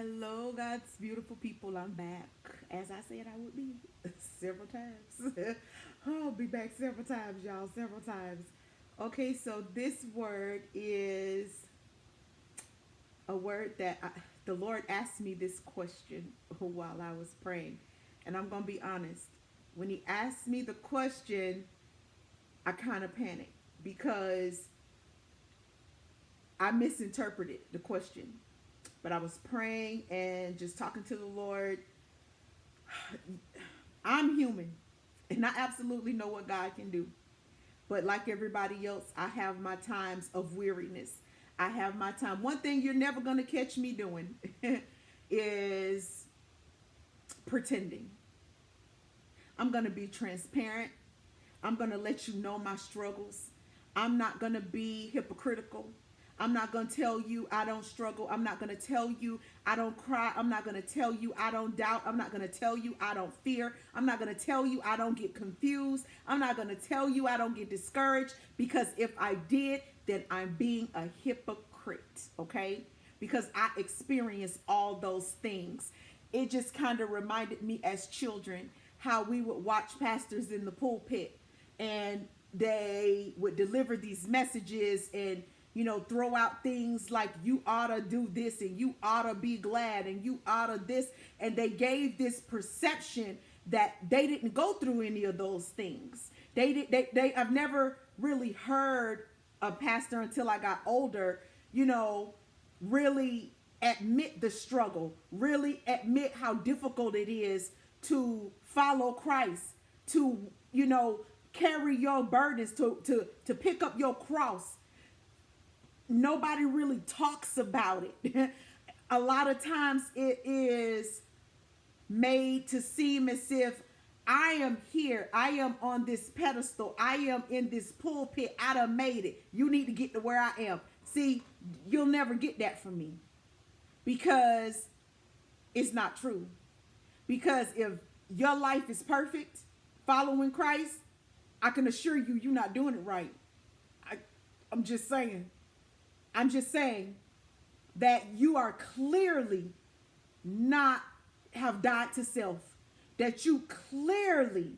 Hello, God's beautiful people. I'm back, as I said I would be several times. I'll be back several times, y'all, several times. Okay, so this word is a word that the Lord asked me this question while I was praying. And I'm going to be honest. When He asked me the question, I kind of panicked because I misinterpreted the question. But I was praying and just talking to the Lord. I'm human and I absolutely know what God can do. But like everybody else, I have my times of weariness. I have my time. One thing you're never going to catch me doing is pretending. I'm going to be transparent. I'm going to let you know my struggles. I'm not going to be hypocritical. I'm not going to tell you I don't struggle. I'm not going to tell you I don't cry. I'm not going to tell you I don't doubt. I'm not going to tell you I don't fear. I'm not going to tell you I don't get confused. I'm not going to tell you I don't get discouraged, because if I did, then I'm being a hypocrite, okay? Because I experienced all those things. It just kind of reminded me as children how we would watch pastors in the pulpit, and they would deliver these messages and throw out things like you ought to do this and you ought to be glad and you ought to this, and they gave this perception that they didn't go through any of those things. I've never really heard a pastor until I got older, really admit the struggle, really admit how difficult it is to follow Christ, to carry your burdens, to pick up your cross. Nobody really talks about it. A lot of times it is made to seem as if I am here, I am on this pedestal, I am in this pulpit, I done made it. You need to get to where I am. See, you'll never get that from me, because it's not true. Because if your life is perfect, following Christ, I can assure you, you're not doing it right. I, I'm just saying. I'm just saying that you are clearly not have died to self, that you clearly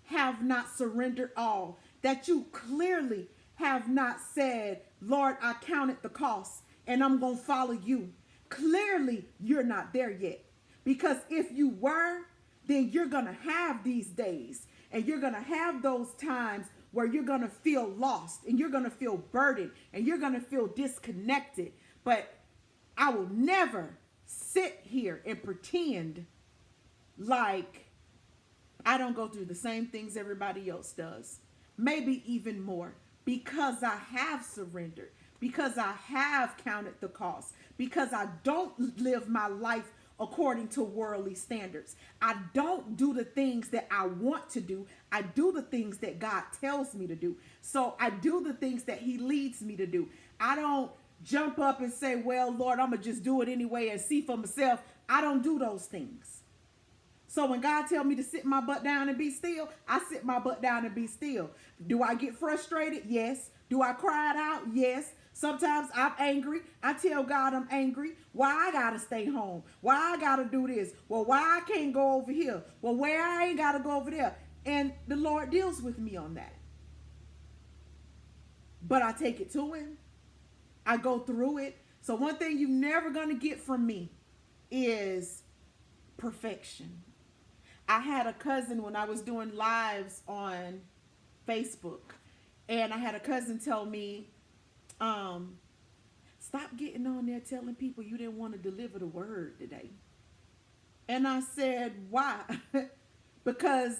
have not surrendered all, that you clearly have not said, Lord, I counted the cost and I'm going to follow you. Clearly, you're not there yet. Because if you were, then you're going to have these days and you're going to have those times where you're going to feel lost and you're going to feel burdened and you're going to feel disconnected. But I will never sit here and pretend like I don't go through the same things everybody else does. Maybe even more, because I have surrendered, because I have counted the cost, because I don't live my life according to worldly standards. I don't do the things that I want to do. I do the things that God tells me to do. So I do the things that He leads me to do. I don't jump up and say, well, Lord, I'm going to just do it anyway and see for myself. I don't do those things. So when God tells me to sit my butt down and be still, I sit my butt down and be still. Do I get frustrated? Yes. Do I cry it out? Yes. Sometimes I'm angry. I tell God I'm angry. Why I gotta stay home? Why I gotta do this? Well, why I can't go over here? Well, where I ain't gotta go over there? And the Lord deals with me on that. But I take it to Him. I go through it. So one thing you're never gonna get from me is perfection. I had a cousin when I was doing lives on Facebook, and I had a cousin tell me, stop getting on there telling people you didn't want to deliver the word today. And I said, why? Because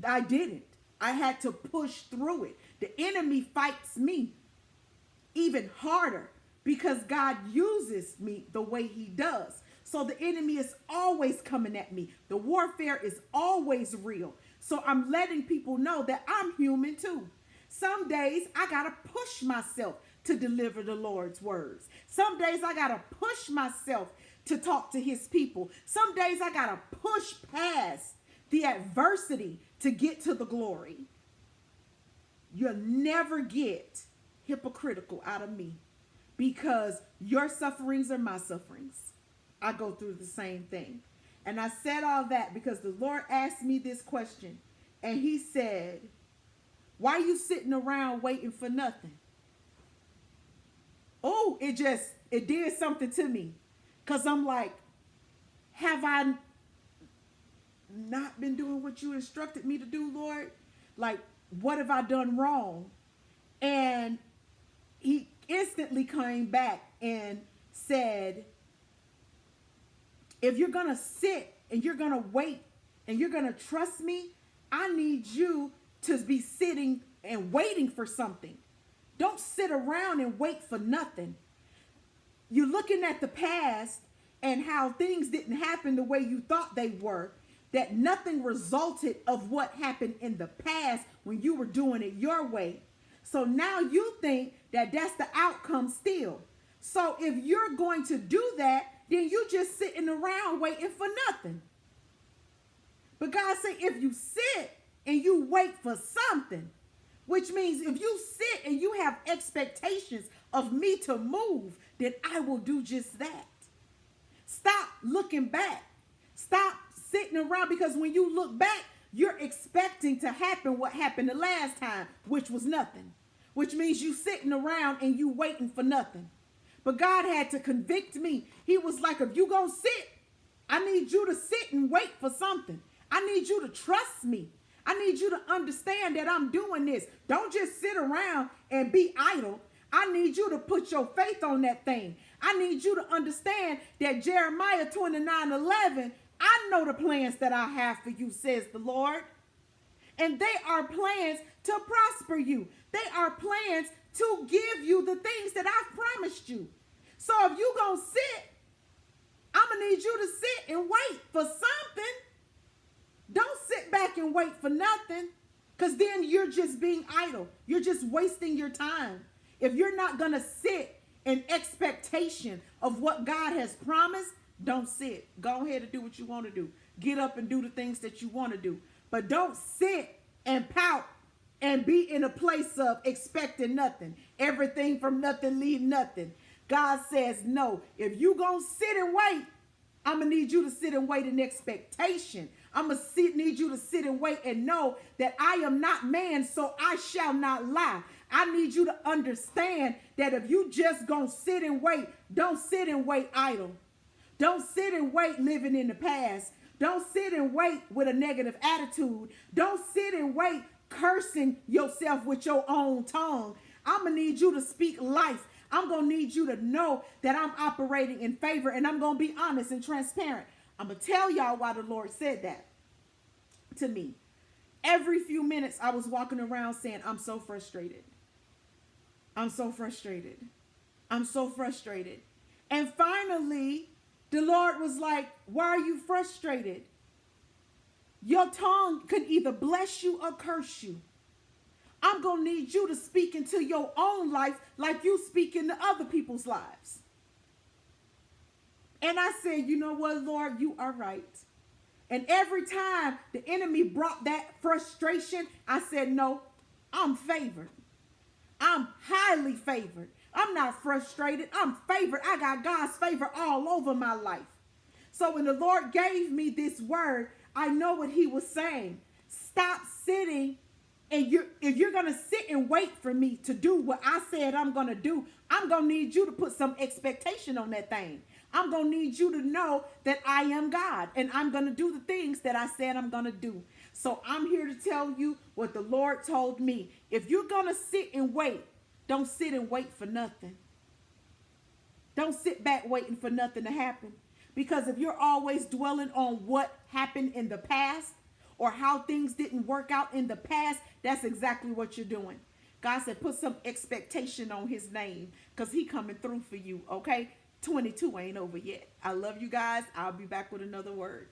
I didn't. I had to push through it. The enemy fights me even harder because God uses me the way He does. So the enemy is always coming at me. The warfare is always real. So I'm letting people know that I'm human too. Some days I got to push myself to deliver the Lord's words. Some days I got to push myself to talk to His people. Some days I got to push past the adversity to get to the glory. You'll never get hypocritical out of me, because your sufferings are my sufferings. I go through the same thing. And I said all that because the Lord asked me this question. And he said, why are you sitting around waiting for nothing? Oh, it did something to me. Because I'm like, have I not been doing what you instructed me to do, Lord? Like, what have I done wrong? And he instantly came back and said, if you're going to sit and you're going to wait and you're going to trust me, I need you to be sitting and waiting for something. Don't sit around and wait for nothing. You're looking at the past and how things didn't happen the way you thought they were, that nothing resulted of what happened in the past when you were doing it your way. So now you think that that's the outcome still. So if you're going to do that, then you just sitting around waiting for nothing. But God said, if you sit and you wait for something, which means if you sit and you have expectations of me to move, then I will do just that. Stop looking back. Stop sitting around, because when you look back, you're expecting to happen what happened the last time, which was nothing. Which means you sitting around and you waiting for nothing. But God had to convict me. He was like, if you gonna sit, I need you to sit and wait for something. I need you to trust me. I need you to understand that I'm doing this. Don't just sit around and be idle. I need you to put your faith on that thing. I need you to understand that Jeremiah 29:11, I know the plans that I have for you, says the Lord. And they are plans to prosper you. They are plans to give you the things that I've promised you. So if you gonna sit, I'm gonna need you to sit and wait for something. Don't sit back and wait for nothing, because then you're just being idle. You're just wasting your time. If you're not gonna sit in expectation of what God has promised, don't sit. Go ahead and do what you want to do. Get up and do the things that you want to do. But don't sit and pout and be in a place of expecting nothing. Everything from nothing, leave nothing. God says, no, if you gonna sit and wait, I'm gonna need you to sit and wait in expectation. I'm gonna need you to sit and wait and know that I am not man, so I shall not lie. I need you to understand that if you just gonna sit and wait, don't sit and wait idle. Don't sit and wait living in the past. Don't sit and wait with a negative attitude. Don't sit and wait cursing yourself with your own tongue. I'm going to need you to speak life. I'm going to need you to know that I'm operating in favor, and I'm going to be honest and transparent. I'm going to tell y'all why the Lord said that to me. Every few minutes I was walking around saying, I'm so frustrated. I'm so frustrated. I'm so frustrated. And finally, the Lord was like, why are you frustrated? Your tongue could either bless you or curse you. I'm going to need you to speak into your own life like you speak into other people's lives. And I said, you know what, Lord, you are right. And every time the enemy brought that frustration, I said, no, I'm favored. I'm highly favored. I'm not frustrated. I'm favored. I got God's favor all over my life. So when the Lord gave me this word, I know what he was saying. Stop sitting, and if you're going to sit and wait for me to do what I said I'm going to do, I'm going to need you to put some expectation on that thing. I'm going to need you to know that I am God, and I'm going to do the things that I said I'm going to do. So I'm here to tell you what the Lord told me. If you're going to sit and wait, don't sit and wait for nothing. Don't sit back waiting for nothing to happen. Because if you're always dwelling on what happened in the past or how things didn't work out in the past, that's exactly what you're doing. God said, put some expectation on his name, because he coming through for you, okay? 22 ain't over yet. I love you guys. I'll be back with another word.